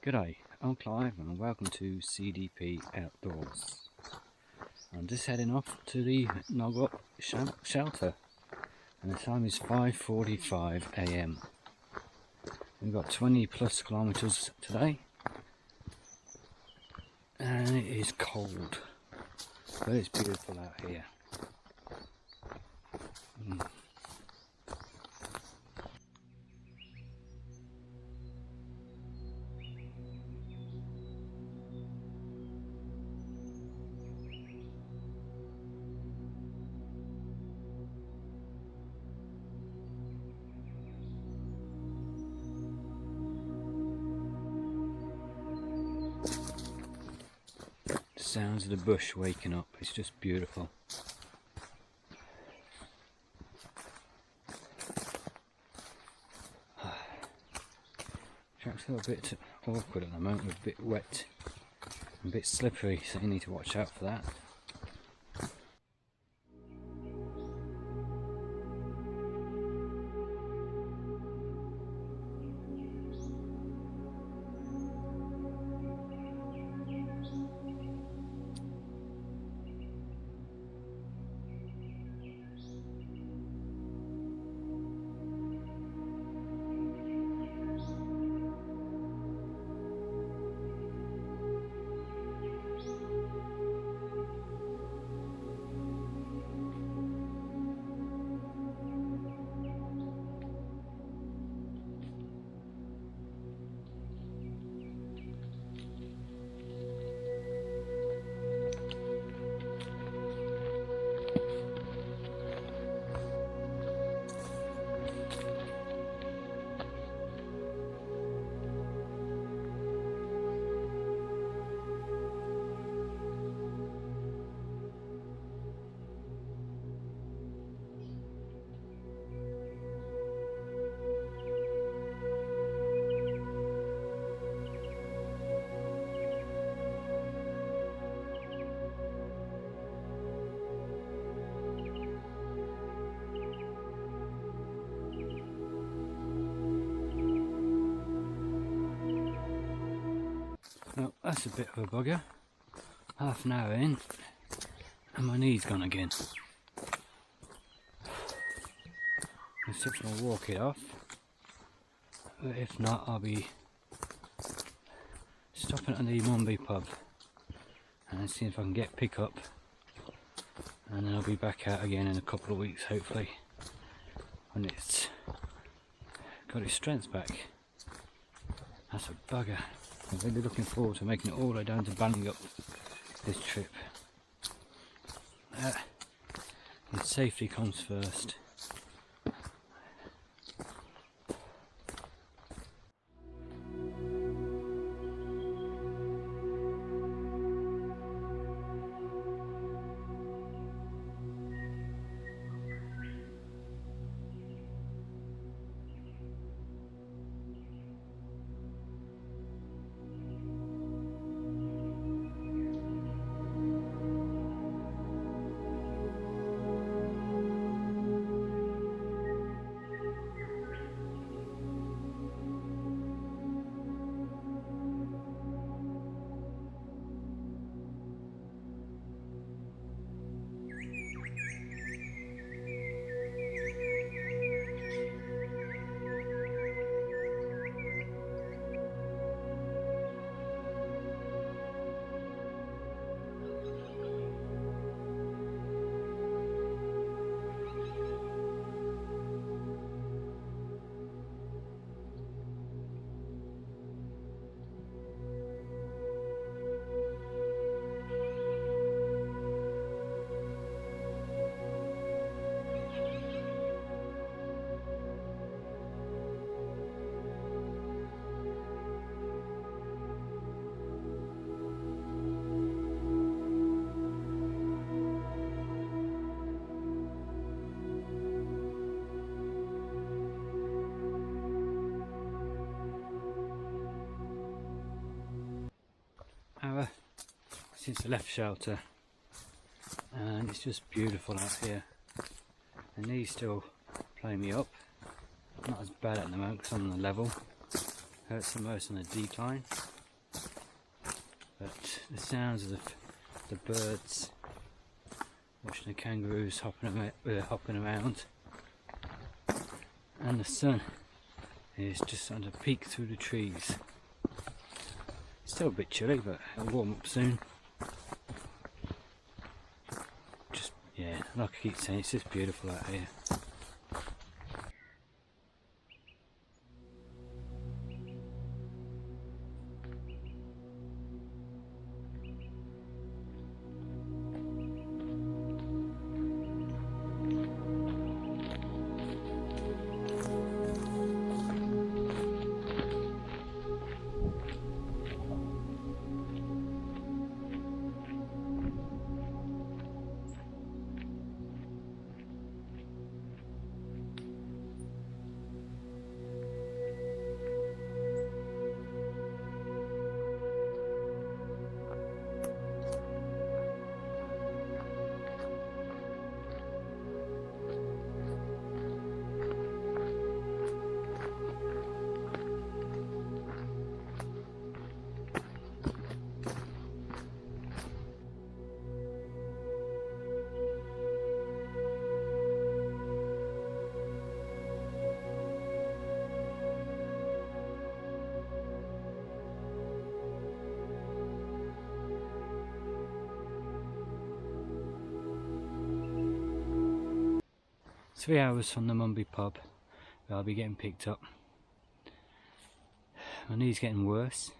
G'day, I'm Clive and welcome to CDP Outdoors. I'm just heading off to the Noggerup shelter and the time is 5:45 AM. We've got 20 plus kilometers today and it is cold, but it's beautiful out here. Sounds of the bush waking up, it's just beautiful. Track's a little bit awkward at the moment, we're a bit wet and a bit slippery, so you need to watch out for that. Well, that's a bit of a bugger. Half an hour in and my knee's gone again. I'm just going to walk it off, but if not I'll be stopping at the Mumbalup pub and see if I can get pick up, and then I'll be back out again in a couple of weeks hopefully when it's got its strength back. That's a bugger. I'm really looking forward to making it all the way down to Balingup this trip. And safety comes first. Since I left shelter, and it's just beautiful out here. The knee's still playing me up, not as bad at the moment because I'm on the level, hurts the most on the decline. but the sounds of the birds, watching the kangaroos hopping around, and the sun is just starting to peek through the trees. Still a bit chilly, but it'll warm up soon. Just, yeah, like I keep saying, it's just beautiful out here. It's 3 hours from the Mumbai pub where I'll be getting picked up. My knee's getting worse.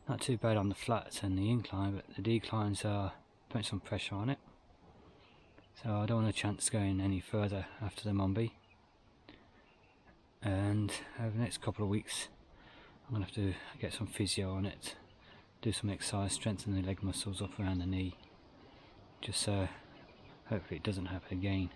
Not too bad on the flats and the incline, but the declines are putting some pressure on it. So I don't want a chance going any further after the Mumbai. And over the next couple of weeks I'm going to have to get some physio on it, do some exercise, strengthen the leg muscles up around the knee, just so hopefully it doesn't happen again.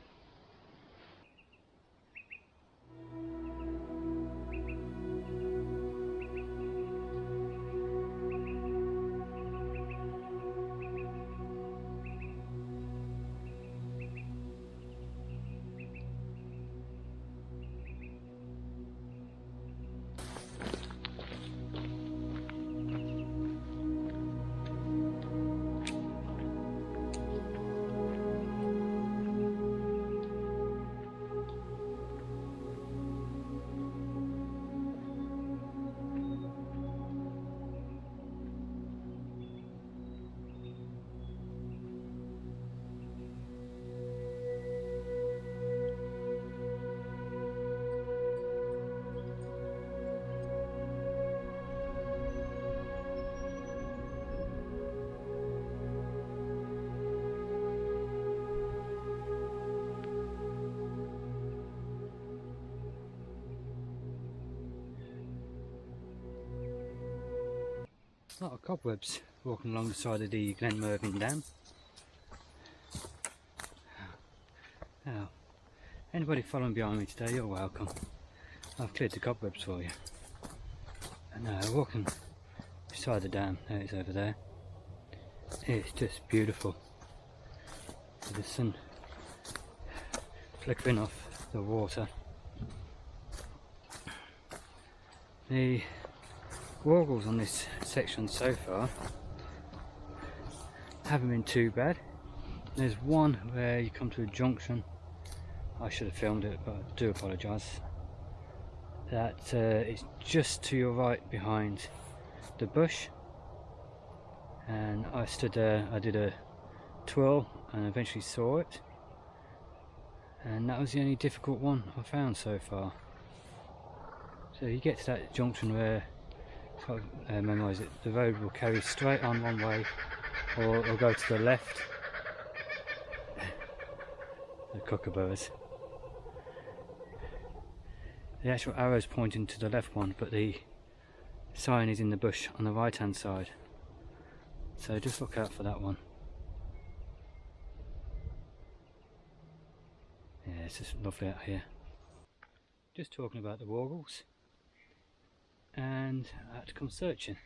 A lot of cobwebs walking along the side of the Glenmervyn Dam. Now, anybody following behind me today, you're welcome. I've cleared the cobwebs for you. And now walking beside the dam, there it is over there. It's just beautiful. With the sun flickering off the water. The wargles on this section so far haven't been too bad. There's one where you come to a junction, I should have filmed it but I do apologise, that it's just to your right behind the bush, and I stood there, I did a twirl and eventually saw it, and that was the only difficult one I found so far. So you get to that junction where, memorise it, the road will carry straight on one way or it'll go to the left. The kookaburras. The actual arrow's pointing to the left one, but the sign is in the bush on the right hand side. So just look out for that one. Yeah, it's just lovely out here. Just talking about the wargles, and I had to come searching.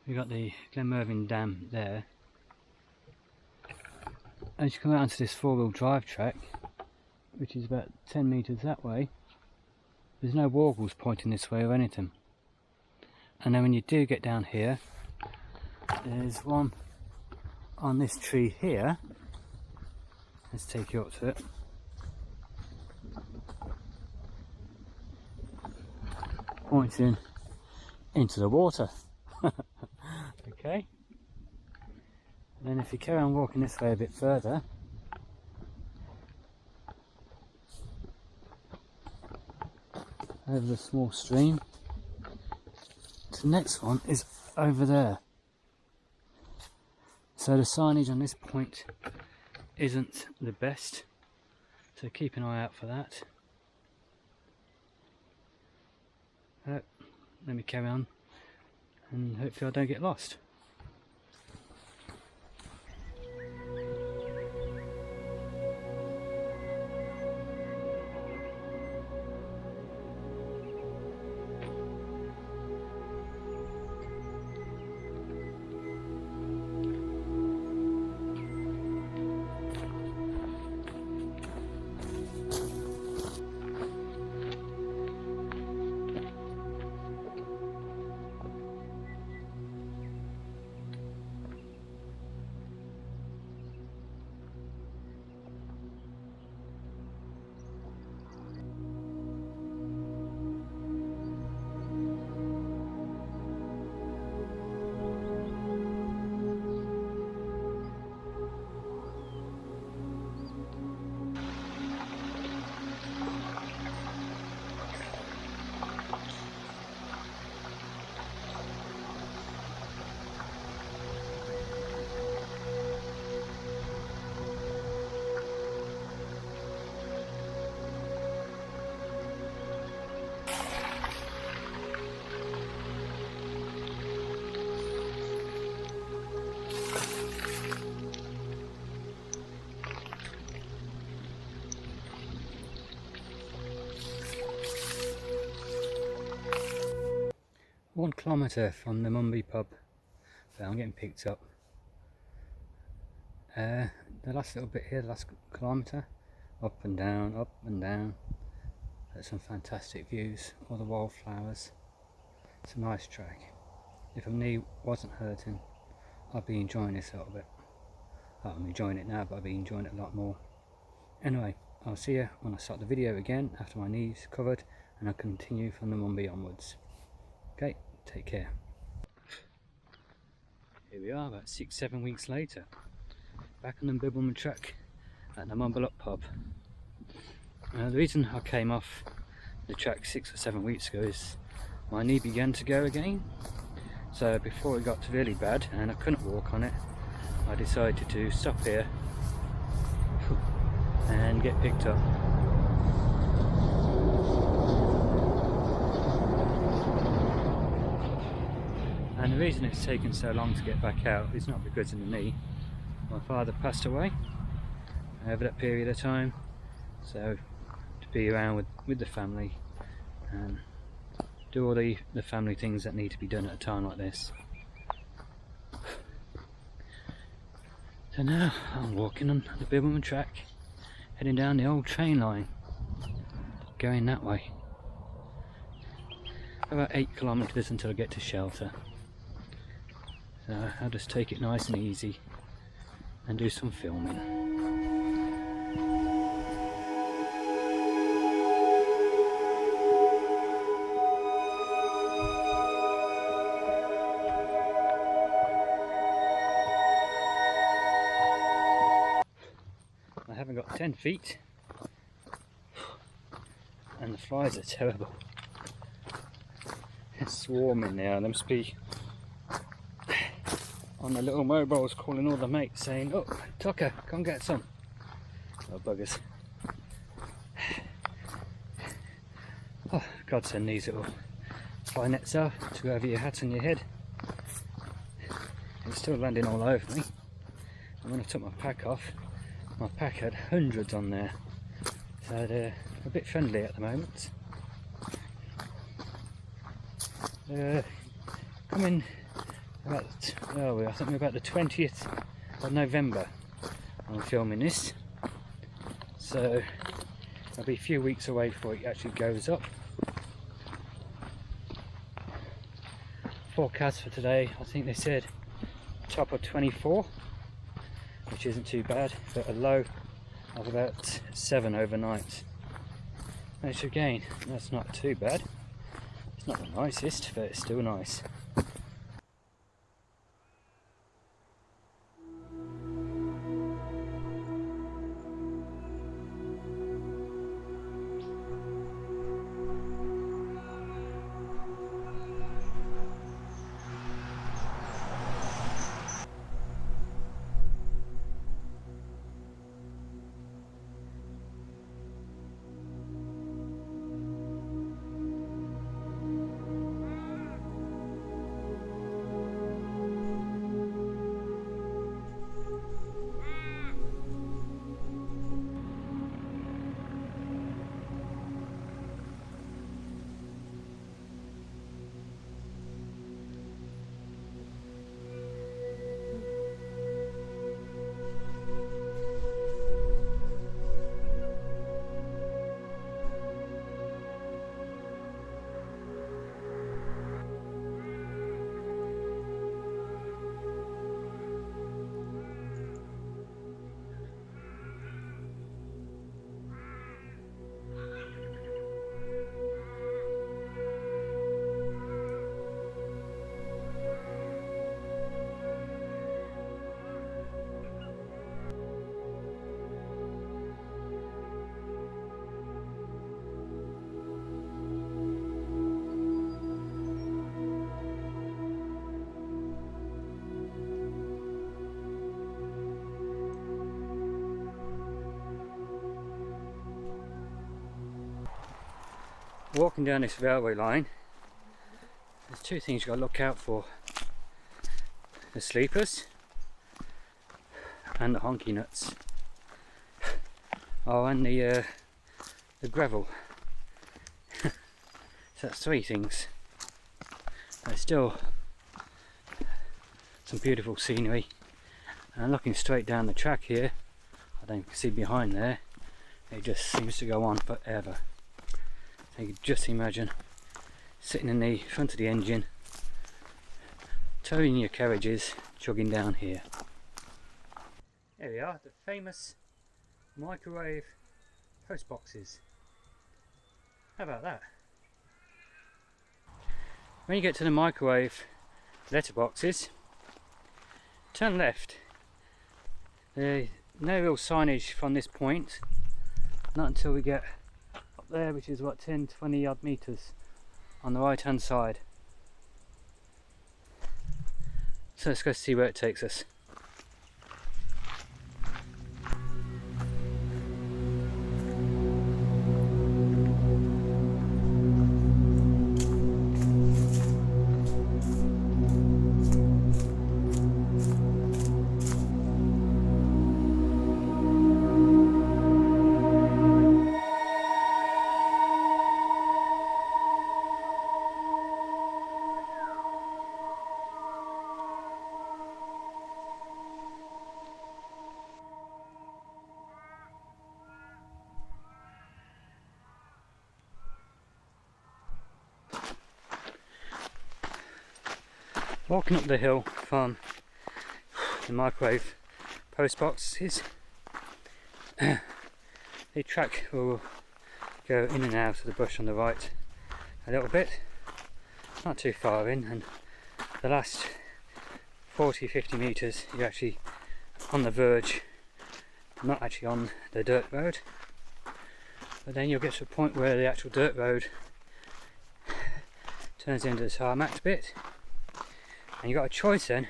We got the Glenmervyn Dam there. As you come out onto this 4-wheel drive track, which is about 10 metres that way, there's no wargles pointing this way or anything. And then when you do get down here, there's one on this tree here. Let's take you up to it. Pointing into the water. Okay. And then if you carry on walking this way a bit further, over the small stream, the next one is over there. So the signage on this point isn't the best, so keep an eye out for that. Let me carry on and hopefully I don't get lost. One kilometre from the Mumbai pub, but I'm getting picked up. The last little bit here, the last kilometre, up and down, up and down. There's some fantastic views, all the wildflowers. It's a nice track. If my knee wasn't hurting, I'd be enjoying this a little bit. I'm enjoying it now, but I'll be enjoying it a lot more. Anyway, I'll see you when I start the video again after my knee's covered, and I'll continue from the Mumbai onwards. Okay, take care. Here we are, about 6-7 weeks later, back on the Bibbulmun track at the Mumbalup pub. The reason I came off the track 6 or 7 weeks ago is my knee began to go again. So before it got really bad and I couldn't walk on it, I decided to stop here and get picked up. And the reason it's taken so long to get back out is not because of the knee. My father passed away over that period of time, so to be around with the family and do all the family things that need to be done at a time like this. So now I'm walking on the Bibbulmun track, heading down the old train line, going that way. About 8 kilometres until I get to shelter. So I'll just take it nice and easy and do some filming. I haven't got 10 feet and the flies are terrible. It's swarming now. There must be on the little mobiles calling all the mates saying, "Oh, Tucker, come get some." Oh, buggers. Oh, God, send these little fly nets out to over your hat on your head. It's still landing all over me. And when I took my pack off, my pack had hundreds on there. So they're a bit friendly at the moment. Coming about, I think we're about the 20th of November I'm filming this, so I'll be a few weeks away before it actually goes up. forecast for today, I think they said top of 24, which isn't too bad, but a low of about 7 overnight, which again, that's not too bad. It's not the nicest, but it's still nice. Walking down this railway line, there's two things you've got to look out for: the sleepers and the honky nuts. Oh, and the gravel. So that's three things. There's still some beautiful scenery, and looking straight down the track here, I don't see behind there, it just seems to go on forever. So you can just imagine sitting in the front of the engine, towing your carriages, chugging down here. There we are, the famous microwave post boxes. How about that? When you get to the microwave letterboxes, turn left. There's no real signage from this point, not until we get up there, which is what, 10-20 odd meters on the right hand side. So let's go see where it takes us. Walking up the hill from the microwave post boxes, the track will go in and out of the bush on the right a little bit, not too far in, and the last 40-50 metres you're actually on the verge, not actually on the dirt road, but then you'll get to a point where the actual dirt road turns into the tarmac bit. And you got a choice then.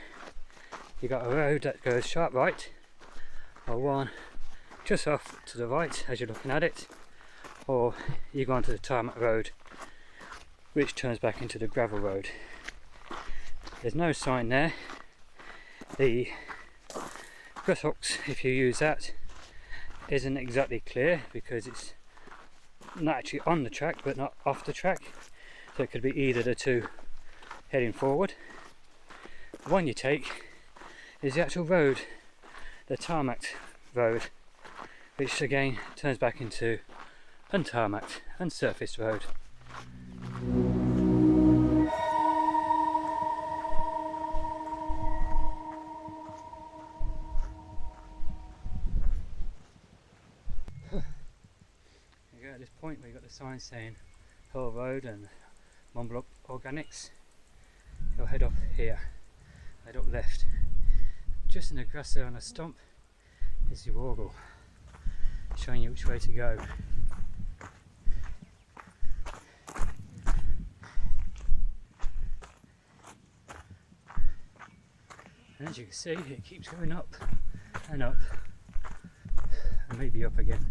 You got a road that goes sharp right, or one just off to the right as you're looking at it, or you go onto the tarmac road, which turns back into the gravel road. There's no sign there. The grass hooks, if you use that, isn't exactly clear because it's not actually on the track but not off the track, so it could be either the two heading forward. The one you take is the actual road, the tarmac road, which again turns back into untarmacked, unsurfaced road. sign saying Hill Road and Mumbalup Organics. You'll head up here, head up left. Just in the grass there on a stump is the Wargle, showing you which way to go. And as you can see, it keeps going up and up and maybe up again.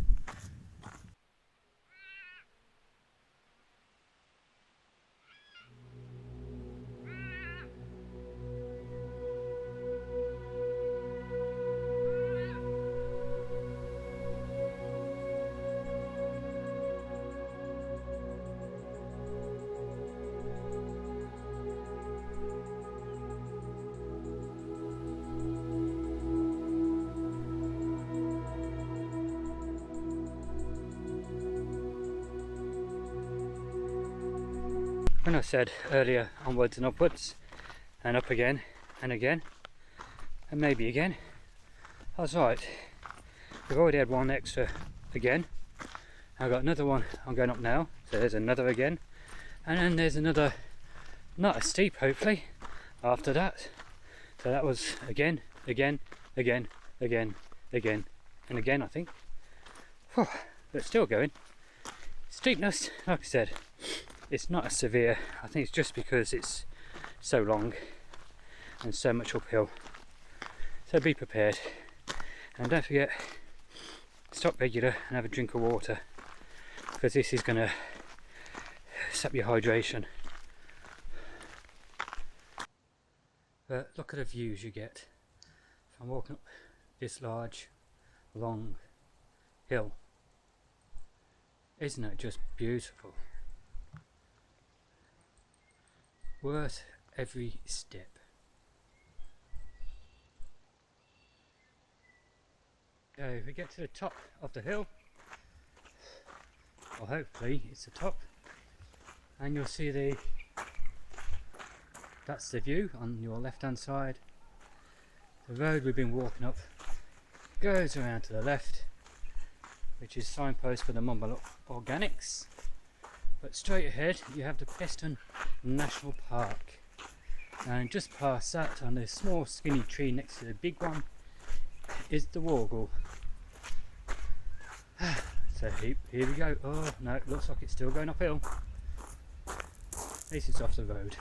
When I said earlier onwards and upwards and up again and again and maybe again, I was right. We've already had one extra again. I've got another one I'm going up now, so there's another again, and then there's another, not as steep hopefully, after that. So that was again, again, again, again, again and again I think. Whew, but still going. Steepness, like I said, it's not as severe. I think it's just because it's so long and so much uphill. So be prepared, and don't forget, stop regular and have a drink of water, because this is going to sap your hydration. But look at the views you get from walking up this large, long hill. Isn't it just beautiful? Worth every step. So if we get to the top of the hill, or hopefully it's the top, and you'll see that's the view on your left hand side. The road we've been walking up goes around to the left, which is signpost for the Mumbalup Organics. But straight ahead you have the Casstrom National Park, and just past that, on this small skinny tree next to the big one, is the Wargle. So here we go. Oh no, it looks like it's still going uphill. At least it's off the road.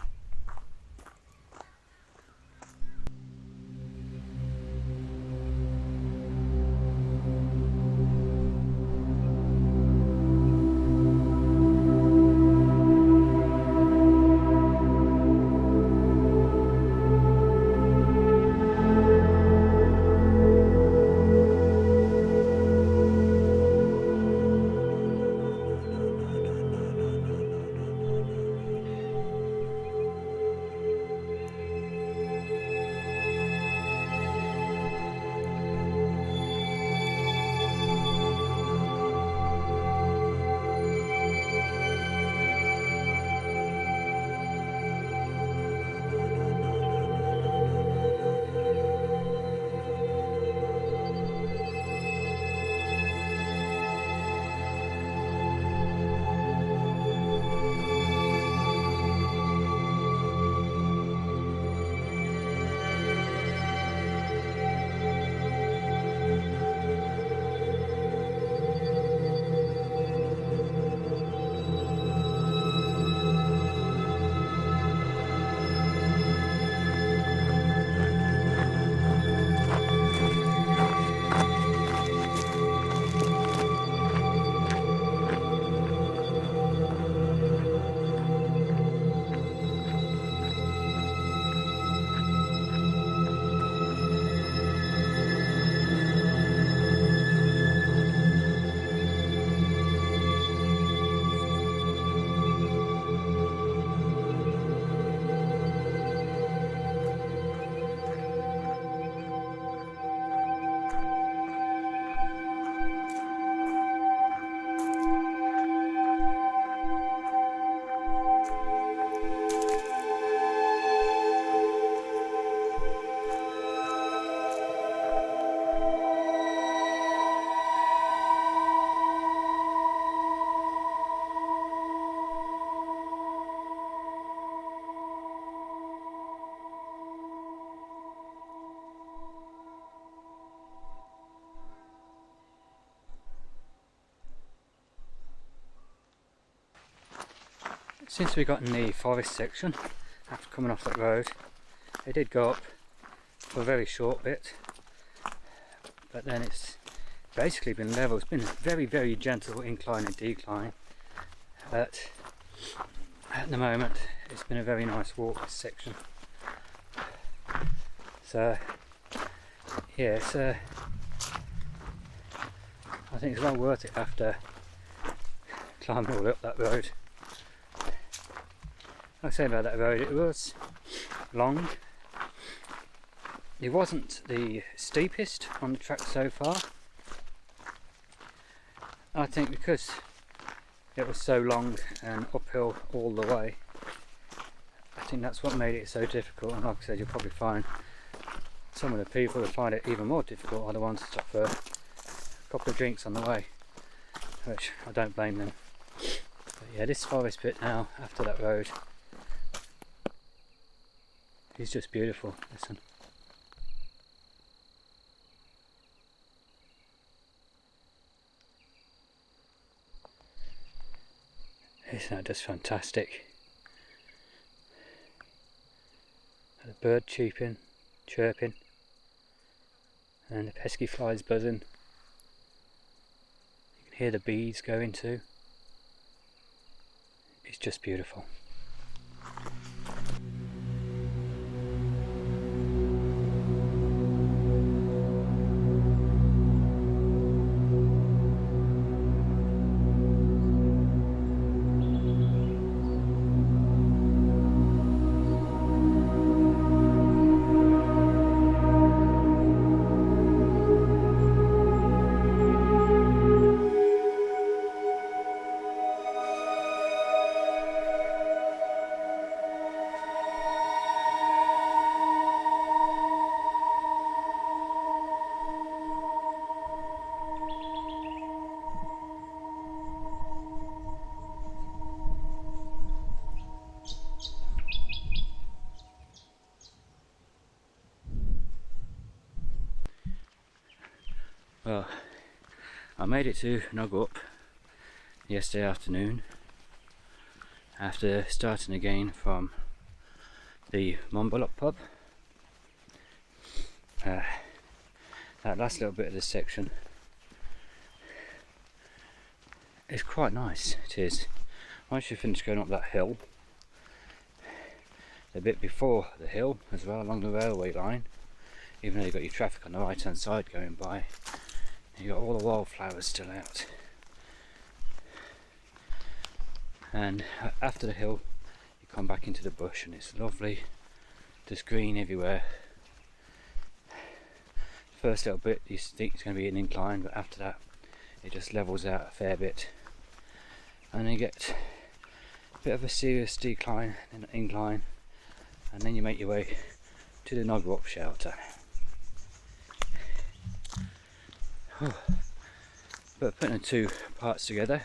Since we got in the forest section after coming off that road, it did go up for a very short bit, but then it's basically been level. It's been a very gentle incline and decline, but at the moment it's been a very nice walk, this section. So yeah, it's I think it's well worth it after climbing all up that road. Like I say about that road, it was long. It wasn't the steepest on the track so far. I think because it was so long and uphill all the way, I think that's what made it so difficult. And like I said, you'll probably find some of the people who find it even more difficult are the ones that stop for a couple of drinks on the way, which I don't blame them. But yeah, this forest bit now after that road is just beautiful. Listen. Isn't that just fantastic? The bird chirping, and the pesky flies buzzing. You can hear the bees going too. It's just beautiful. Well, I made it to Noggerup yesterday afternoon after starting again from the Mumbalup pub. That last little bit of this section is quite nice, it is. Once you finish going up that hill, the bit before the hill as well along the railway line, even though you've got your traffic on the right hand side going by, you've got all the wildflowers still out. And after the hill you come back into the bush and it's lovely, just green everywhere. First little bit you think it's going to be an incline, but after that it just levels out a fair bit, and then you get a bit of a serious decline and incline, and then you make your way to the Noggerup shelter. But putting the two parts together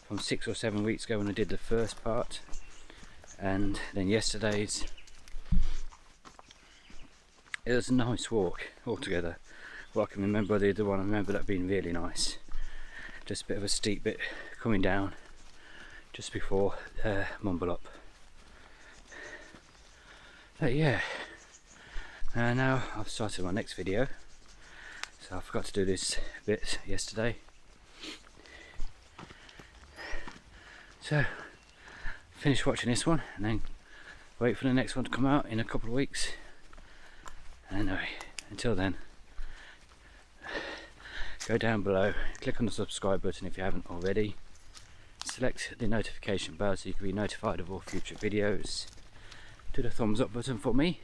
from 6 or 7 weeks ago when I did the first part, and then yesterday's, it was a nice walk altogether. Well, I can remember the other one, I remember that being really nice. Just a bit of a steep bit coming down just before Mumbalup. But yeah, now I've started my next video. So I forgot to do this bit yesterday. So finish watching this one and then wait for the next one to come out in a couple of weeks. Anyway, until then, go down below, click on the subscribe button if you haven't already, select the notification bell so you can be notified of all future videos, do the thumbs up button for me,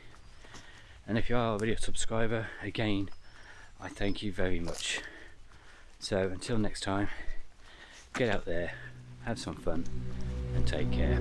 and if you are already a subscriber, again I thank you very much. So until next time, get out there, have some fun and take care.